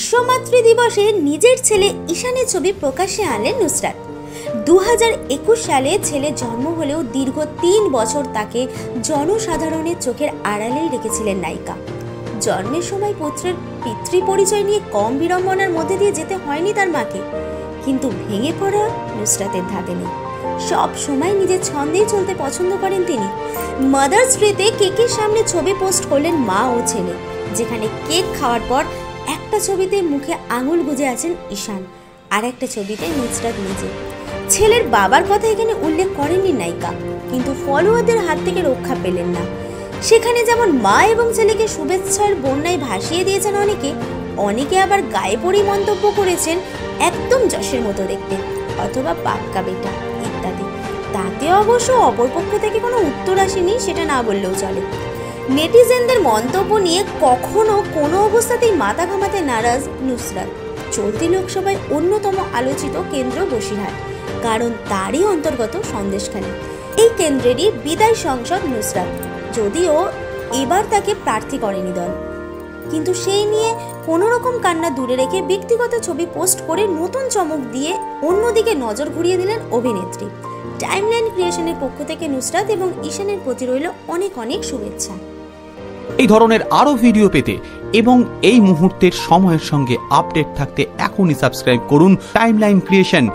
বিশ্ব মাতৃ দিবসে নিজের ছেলে ঈশানের ছবি প্রকাশ্যে আনলেন নুসরাত। 2021 সালে ছেলে জন্ম হলেও দীর্ঘ 3 বছর তাকে জনসাধারণের চোখের আড়ালেই রেখেছিলেন নায়িকা। জন্মের সময় পুত্রের পিতৃ পরিচয় নিয়ে কম বিড়ম্বনার মধ্যে দিয়ে যেতে হয়নি তার মাকে, কিন্তু ভেঙে পড়া নুসরাতের ধাতে নেই। সব সময় নিজের ছন্দেই চলতে পছন্দ করেন তিনি। মাদার্স ডেতে কেকের সামনে ছবি পোস্ট করলেন মা ও ছেলে, যেখানে কেক খাওয়ার পর একটা ছবিতে মুখে আঙুল গুজে আছেন ঈশান, আর একটা ছবিতে নুসরাত নিজে। ছেলের বাবার কথা এখানে উল্লেখ করেননি নায়িকা, কিন্তু ফলোয়ারদের হাত থেকে রক্ষা পেলেন না। সেখানে যেমন মা এবং ছেলেকে শুভেচ্ছার বন্যায় ভাসিয়ে দিয়েছেন অনেকে আবার গায়ে পড়ে মন্তব্য করেছেন একদম যশের মতো দেখতে, অথবা পাক্কা বেটা ইত্যাদি। তাতে অবশ্য অপরপক্ষ থেকে কোনো উত্তর আসেনি, সেটা না বললেও চলে। নেটিজেনদের মন্তব্য নিয়ে কখনো কোনো অবস্থাতেই মাথা ঘামাতে নারাজ নুসরাত। চলতি লোকসভায় অন্যতম আলোচিত কেন্দ্র বসিরহাট, কারণ তারই অন্তর্গত সন্দেশখালী। এই কেন্দ্রেরই বিদায় সংসদ নুসরাত, যদিও এবার তাকে প্রার্থী করেনি দল। কিন্তু সেই নিয়ে কোনো রকম কান্না দূরে রেখে ব্যক্তিগত ছবি পোস্ট করে নতুন চমক দিয়ে অন্যদিকে নজর ঘুরিয়ে দিলেন অভিনেত্রী। টাইমলাইন ক্রিয়েশনের পক্ষ থেকে নুসরাত এবং ঈশানের প্রতি রইল অনেক অনেক শুভেচ্ছা। এই ধরনের আরো ভিডিও পেতে এবং এই মুহূর্তের সময়ের সঙ্গে আপডেট থাকতে এখনই সাবস্ক্রাইব করুন টাইমলাইন ক্রিয়েশন।